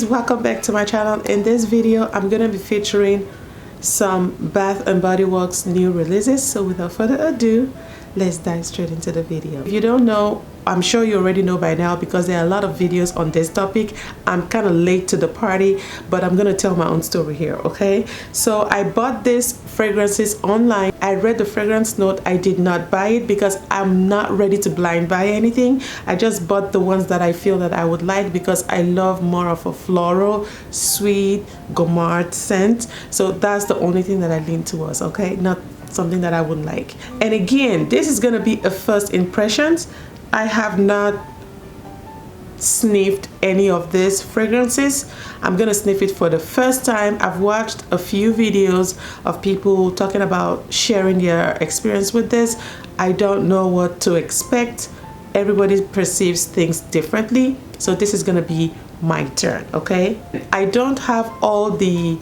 ladies, welcome back to my channel. In this video I'm gonna be featuring some Bath and Body Works new releases. So without further ado, let's dive straight into the video. If you don't know, I'm sure you already know by now because there are a lot of videos on this topic. I'm kind of late to the party, but I'm gonna tell my own story here, okay? So I bought these fragrances online. I read the fragrance note. I did not buy it because I'm not ready to blind buy anything. I just bought the ones that I feel that I would like because I love more of a floral, sweet, gourmand scent. So that's the only thing that I lean towards, okay? Not something that I wouldn't like. And again, this is gonna be a first impressions. I have not sniffed any of these fragrances. I'm gonna sniff it for the first time. I've watched a few videos of people talking about sharing their experience with this. I don't know what to expect. Everybody perceives things differently. So this is gonna be my turn, okay? I don't have all the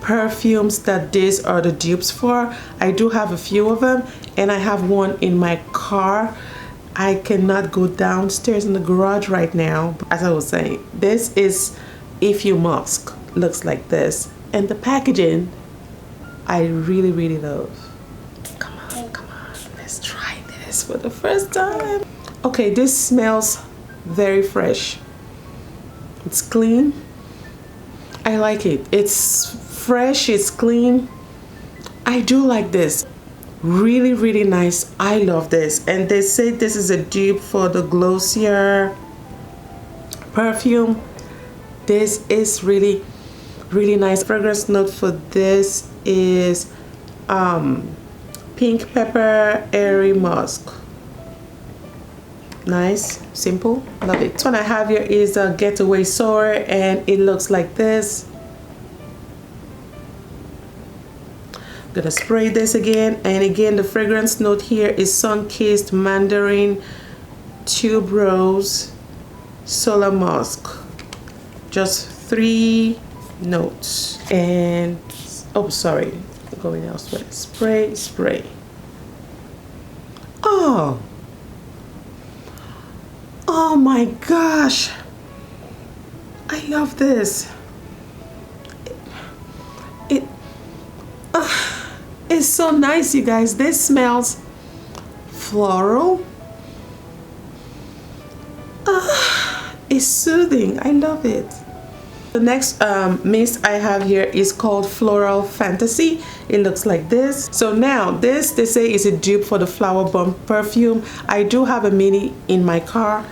perfumes that these are the dupes for. I do have a few of them, and I have one in my car. I cannot go downstairs in the garage right now. As I was saying, this is Ipsy musk. Looks like this, and the packaging I really love. Come on, let's try this for the first time. Okay, this smells very fresh. It's clean. I like it. It's fresh, it's clean. I do like this. Really nice. I love this. And they say this is a dupe for the Glossier perfume. This is really nice. Fragrance note for this is pink pepper, airy musk. Nice, simple, love it. This one I have here is a Getaway Soiree, and it looks like this. Gonna spray this again, and again the fragrance note here is sun-kissed mandarin, tuberose, solar musk. Just 3 notes. And oh, sorry, going elsewhere. Spray. Oh my gosh, I love this. It's so nice, you guys. This smells floral. It's soothing. I love it. The next mist I have here is called Floral Fantasy. It looks like this. So now this, they say, is a dupe for the Flower Bomb perfume. I do have a mini in my car.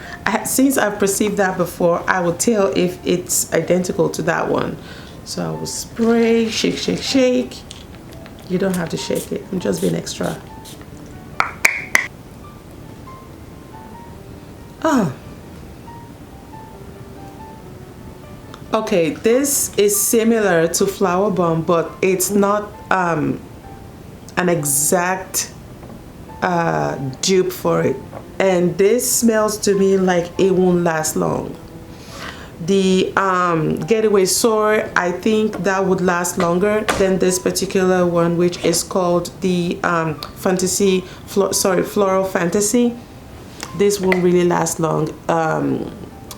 Since I've perceived that before, I will tell if it's identical to that one. So I will spray, shake. You don't have to shake it. I'm just being extra. Okay, this is similar to Flower Bomb, but it's not an exact dupe for it. And this smells to me like it won't last long. The Getaway Soiree, I think that would last longer than this particular one, which is called the Floral Fantasy. This won't really last long.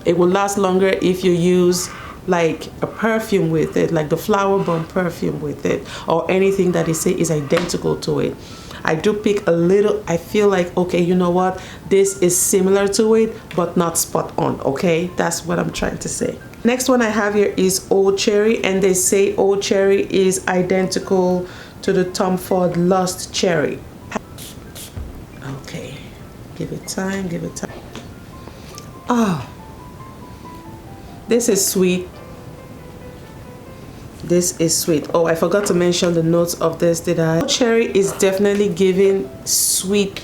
It will last longer if you use like a perfume with it, like the Flower Bomb perfume with it, or anything that they say is identical to it. I do pick a little. I feel like, okay, you know what, this is similar to it but not spot on, okay? That's what I'm trying to say. Next one I have here is Old Cherry, and they say Old Cherry is identical to the Tom Ford Lost Cherry. Okay, give it time. This is sweet. This is sweet. Oh, I forgot to mention the notes of this, did I? Cherry is definitely giving sweet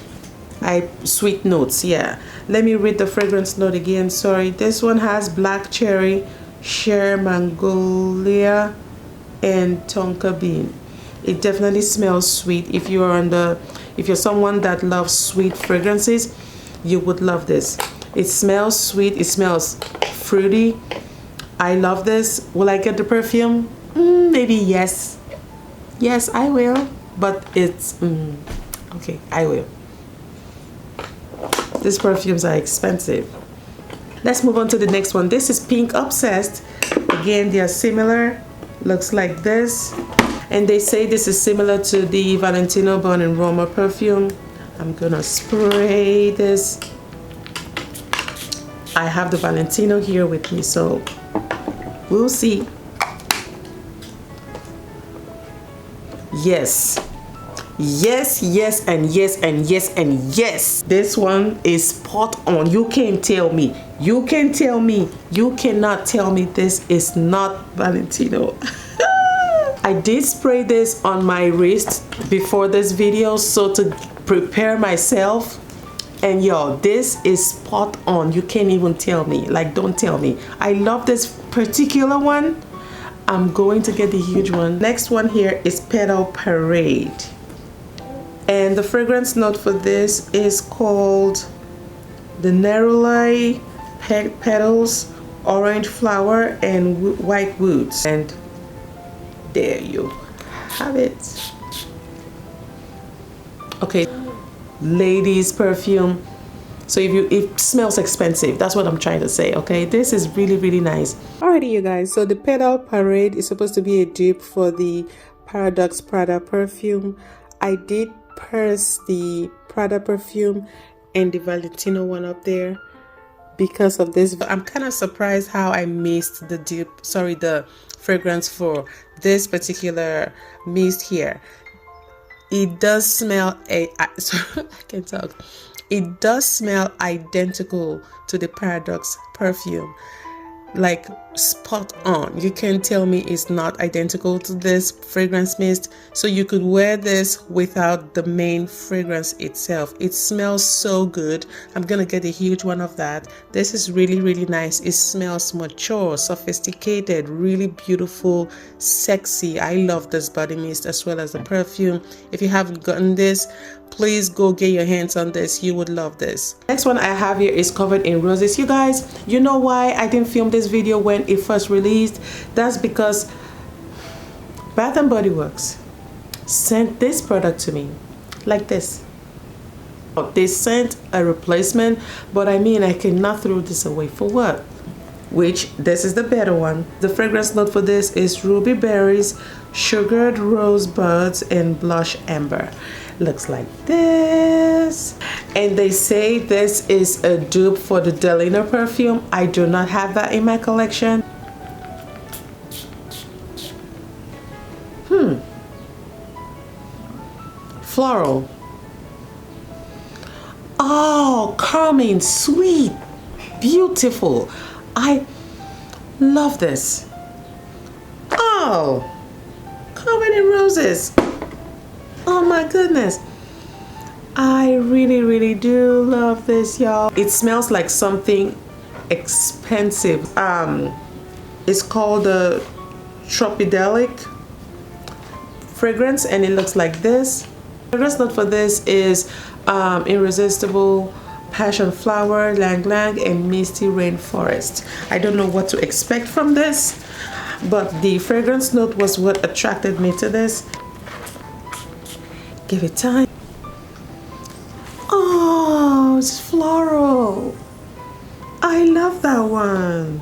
notes. Yeah, let me read the fragrance note again. Sorry. This one has black cherry, sheer magnolia, and tonka bean. It definitely smells sweet. If you're someone that loves sweet fragrances, you would love this. It smells sweet. It smells fruity. I love this. Will I get the perfume? Maybe yes. Yes, I will. But it's okay, I will. These perfumes are expensive. Let's move on to the next one. This is Pink Obsessed. Again, they are similar. Looks like this. And they say this is similar to the Valentino Born in Roma perfume. I'm gonna spray this. I have the Valentino here with me, so we'll see. Yes. Yes, yes, and yes, and yes, and yes. This one is spot on. You can't tell me. You can tell me. You cannot tell me this is not Valentino. I did spray this on my wrist before this video, so to prepare myself. And yo, this is spot on. You can't even tell me. Like, don't tell me. I love this particular one. I'm going to get the huge one. Next one here is Petal Parade. And the fragrance note for this is called the Neroli Petals, Orange Flower, and White Woods. And there you have it. Okay, ladies perfume. So it smells expensive, that's what I'm trying to say. Okay, this is really, really nice. Alrighty, you guys, so the Petal Parade is supposed to be a dupe for the Paradox Prada perfume. I did purse the Prada perfume and the Valentino one up there because of this. I'm kind of surprised how I missed the dupe, sorry, the fragrance for this particular mist here. It does smell I can't talk. It does smell identical to the Paradox perfume, like spot on. You can't tell me it's not identical to this fragrance mist. So you could wear this without the main fragrance itself. It smells so good. I'm gonna get a huge one of that. This is really, really nice. It smells mature, sophisticated, really beautiful, sexy. I love this body mist as well as the perfume. If you haven't gotten this, please go get your hands on this. You would love this. Next one I have here is Covered in Roses. You guys, you know why I didn't film this video when it first released? That's because Bath and Body Works sent this product to me like this. They sent a replacement, but I mean, I cannot throw this away for what? Which this is the better one. The fragrance note for this is ruby berries, sugared rosebuds, and blush amber. Looks like this. And they say this is a dupe for the Delina perfume. I do not have that in my collection. Floral. Oh, calming, sweet, beautiful. I love this. Oh, Covered in Roses. Oh my goodness. I really, really do love this, y'all. It smells like something expensive. It's called the Tropedelic fragrance, and it looks like this. The fragrance note for this is Irresistible, Passion Flower, Lang Lang, and Misty Rainforest. I don't know what to expect from this, but the fragrance note was what attracted me to this. Give it time. Oh, it's floral. I love that one.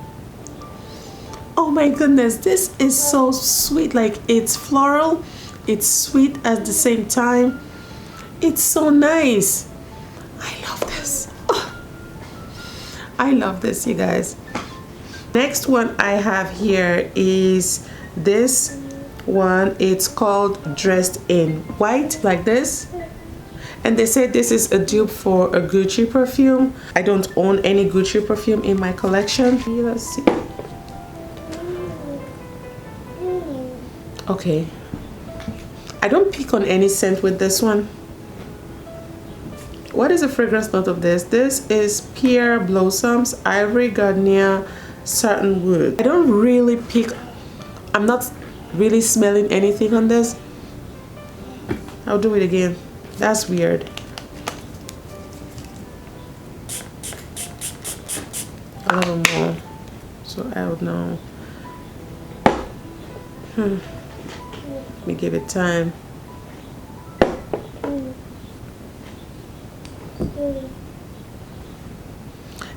Oh my goodness, this is so sweet. Like, it's floral, it's sweet at the same time. It's so nice. I love this. Oh, I love this, you guys. Next one I have here is this one. It's called Dressed in White, like this. And they said this is a dupe for a Gucci perfume. I don't own any Gucci perfume in my collection. Let's see. Okay, I don't pick on any scent with this one. What is the fragrance note of this? This is Pear Blossoms, Ivory Gardenia, Satin Wood. I don't really pick, I'm not really smelling anything on this. I'll do it again. That's weird. A little more, so I don't know. Let me give it time.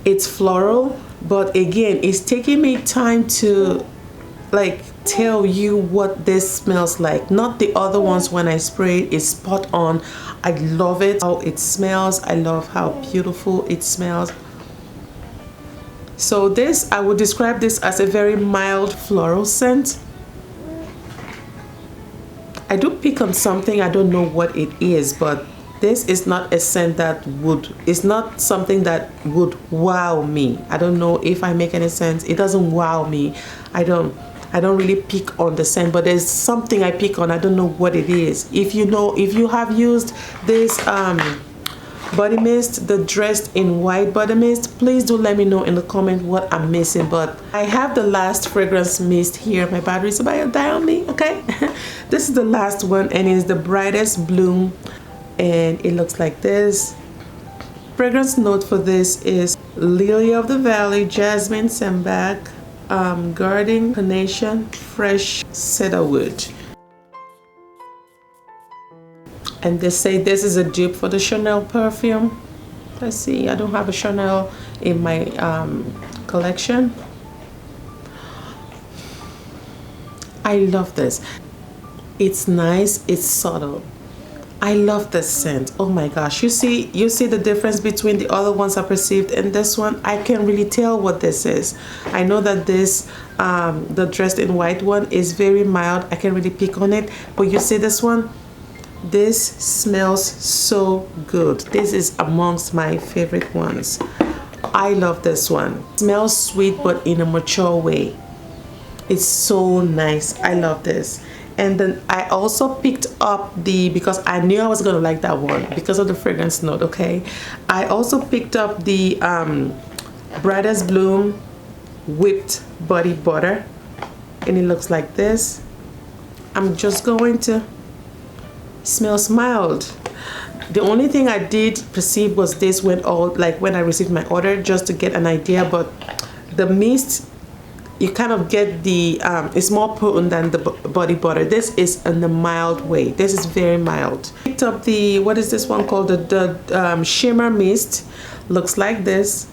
It's floral, but again, it's taking me time to like tell you what this smells like. Not the other ones. When I spray it, it's spot on. I love it how it smells. I love how beautiful it smells. So this, I would describe this as a very mild floral scent. I do pick on something, I don't know what it is, but this is not a scent that would, it's not something that would wow me. I don't know if I make any sense. It doesn't wow me. I don't really pick on the scent, but there's something I pick on. I don't know what it is. If you know, if you have used this body mist, the Dressed in White body mist, please do let me know in the comment what I'm missing. But I have the last fragrance mist here. My battery's about to die on me. Okay. This is the last one, and it's the Brightest Bloom, and it looks like this. Fragrance note for this is Lily of the Valley, Jasmine, Sambac, Guarding, Carnation, Fresh Cedarwood. And they say this is a dupe for the Chanel perfume. Let's see, I don't have a Chanel in my collection. I love this. It's nice, it's subtle. I love this scent. Oh my gosh, you see the difference between the other ones I perceived and this one. I can really tell what this is. I know that this the Dressed in White one is very mild. I can really pick on it, but you see this one, this smells so good. This is amongst my favorite ones. I love this one. It smells sweet but in a mature way. It's so nice. I love this. And then I also picked up the, because I knew I was gonna like that one because of the fragrance note. Okay, I also picked up the Brightest Bloom Whipped Body Butter, and it looks like this. I'm just going to, smells mild. The only thing I did perceive was this when I received my order, just to get an idea. But the mist, you kind of get the it's more potent than the body butter. This is in a mild way. This is very mild. Picked up the, what is this one called, the shimmer mist. Looks like this.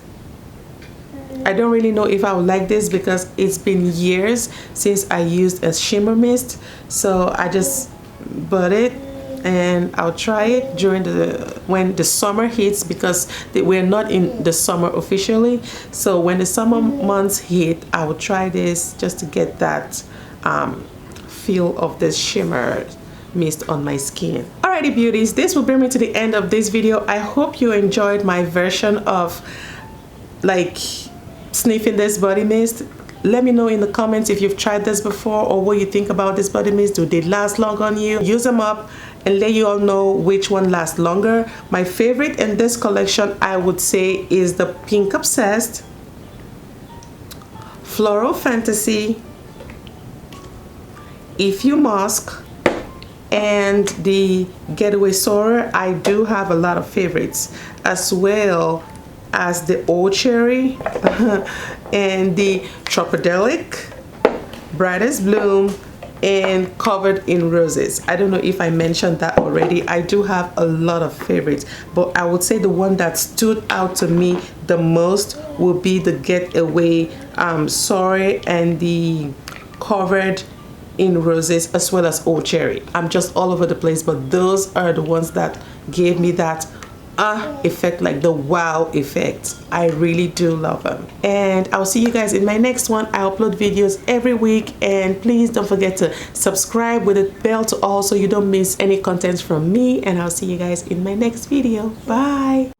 I don't really know if I would like this because it's been years since I used a shimmer mist, so I just bought it and I'll try it during when the summer hits, because we're not in the summer officially. So when the summer months hit, I will try this just to get that feel of this shimmer mist on my skin. Alrighty beauties, this will bring me to the end of this video. I hope you enjoyed my version of like sniffing this body mist. Let me know in the comments if you've tried this before or what you think about this body mist. Do they last long on you? Use them up and let you all know which one lasts longer. My favorite in this collection, I would say, is the Pink Obsessed, Floral Fantasy, Ipsy Musk, and the Getaway Soiree. I do have a lot of favorites, as well as the Old Cherry and the Tropedelic, Brightest Bloom, and Covered in Roses. I don't know if I mentioned that already. I do have a lot of favorites, but I would say the one that stood out to me the most will be the Getaway Soiree and the Covered in Roses, as well as Old Cherry. I'm just all over the place, but those are the ones that gave me that effect, like the wow effect. I really do love them, and I'll see you guys in my next one. I upload videos every week, and please don't forget to subscribe with the bell to all so you don't miss any content from me, and I'll see you guys in my next video. Bye.